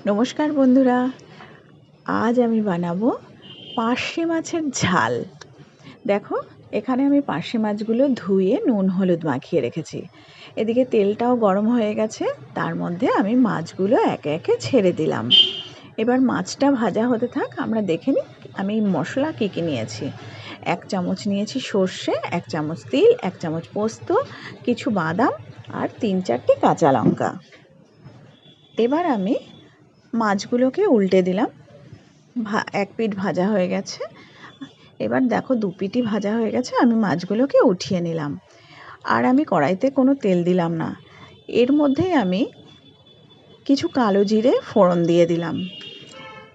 নমস্কার বন্ধুরা, আজ আমি বানাবো পার্শে মাছের ঝাল। দেখো, এখানে আমি পার্শে মাছগুলো ধুয়ে নুন হলুদ মাখিয়ে রেখেছি। এদিকে তেলটাও গরম হয়ে গেছে, তার মধ্যে আমি মাছগুলো একে একে ছেড়ে দিলাম। এবার মাছটা ভাজা হতে থাক, আমরা দেখে নিই আমি মশলা কী কী নিয়েছি। 1 চামচ নিয়েছি সর্ষে, 1 চামচ তিল, 1 চামচ পোস্ত, কিছু বাদাম আর 3-4টি কাঁচা লঙ্কা। এবার আমি মাছগুলোকে উল্টে দিলাম। এক পিঠ ভাজা হয়ে গেছে। এবার দেখো 2 পিঠই ভাজা হয়ে গেছে, আমি মাছগুলোকে উঠিয়ে নিলাম। আর আমি কড়াইতে কোনো তেল দিলাম না। এর মধ্যেই আমি কিছু কালো জিরে ফোড়ন দিয়ে দিলাম।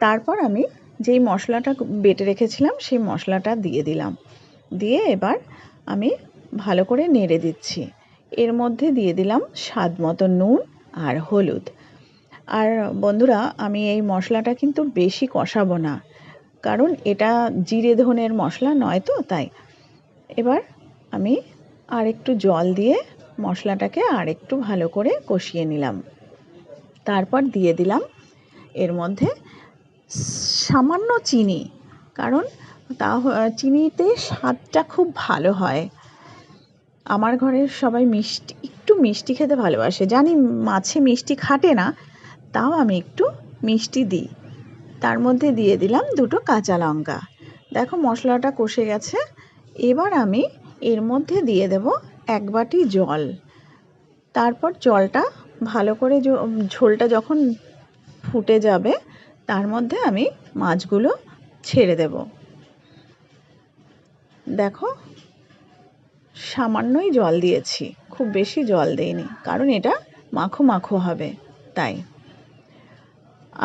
তারপর আমি যেই মশলাটা বেটে রেখেছিলাম সেই মশলাটা দিয়ে দিলাম। দিয়ে এবার আমি ভালো করে নেড়ে দিচ্ছি। এর মধ্যে দিয়ে দিলাম স্বাদ মতো নুন আর হলুদ। আর বন্ধুরা, আমি এই মশলাটা কিন্তু বেশি কষাবো না, কারণ এটা জিরে ধনের মশলা নয় তো, তাই। এবার আমি আর একটু জল দিয়ে মশলাটাকে আর একটু ভালো করে কষিয়ে নিলাম। তারপর দিয়ে দিলাম এর মধ্যে সামান্য চিনি, কারণ চিনিতে স্বাদটা খুব ভালো হয়। আমার ঘরের সবাই একটু মিষ্টি খেতে ভালোবাসে। জানি মাছে মিষ্টি খাটে না, তাও আমি একটু মিষ্টি দিই। তার মধ্যে দিয়ে দিলাম 2টো কাঁচা লঙ্কা। দেখো মশলাটা কষে গেছে। এবার আমি এর মধ্যে দিয়ে দেব 1 বাটি জল। তারপর জলটা ভালো করে ঝোলটা যখন ফুটে যাবে, তার মধ্যে আমি মাছগুলো ছেড়ে দেব। দেখো, সামান্যই জল দিয়েছি, খুব বেশি জল দেইনি, কারণ এটা মাখো মাখো হবে, তাই।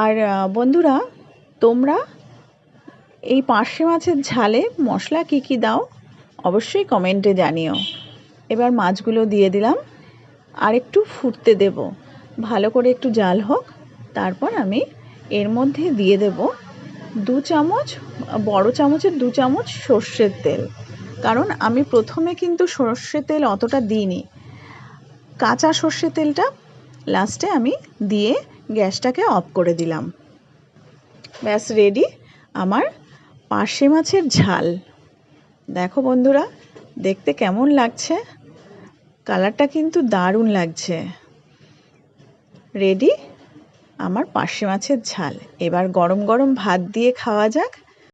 আর বন্ধুরা, তোমরা এই পার্শে মাছের ঝালে মশলা কী কী দাও অবশ্যই কমেন্টে জানিও। এবার মাছগুলো দিয়ে দিলাম, আর একটু ফুটতে দেব, ভালো করে একটু জাল হোক। তারপর আমি এর মধ্যে দিয়ে দেব 2 চামচ, বড় চামচের 2 চামচ সর্ষের তেল। কারণ আমি প্রথমে কিন্তু সর্ষের তেল অতটা দিইনি, কাঁচা সর্ষের তেলটা লাস্টে আমি দিয়ে গ্যাসটাকে অফ করে দিলাম। ব্যাস রেডি আমার পার্শে মাছের ঝাল। দেখো বন্ধুরা, দেখতে কেমন লাগছে, কালারটা কিন্তু দারুণ লাগছে। রেডি আমার পার্শে মাছের ঝাল। এবার গরম গরম ভাত দিয়ে খাওয়া যাক।